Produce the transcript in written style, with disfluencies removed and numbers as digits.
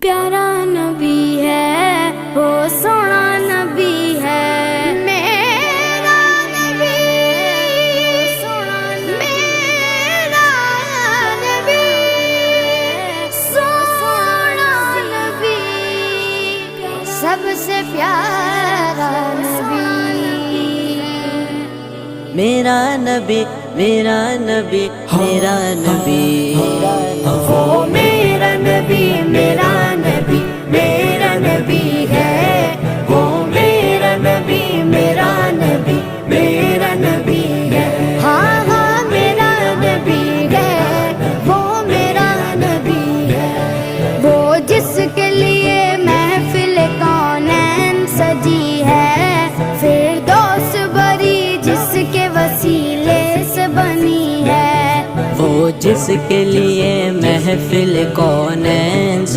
प्यारा नबी है, वो सोना नबी है। मेरा नबी सोना, मेरा नबी सोना नबी, सबसे प्यारा नबी। मेरा नबी, मेरा नबी, मेरा नबी, वो मेरा नबी, मेरा नबी, मेरा नबी है। वो मेरा नबी, मेरा नबी, मेरा नबी है। हाँ हाँ मेरा नबी है, वो मेरा नबी है। वो जिसके लिए महफिल कौनैन सजी है, फिरदौस बरी जिसके वसीले से बनी है। वो जिसके लिए महफिल कौनैन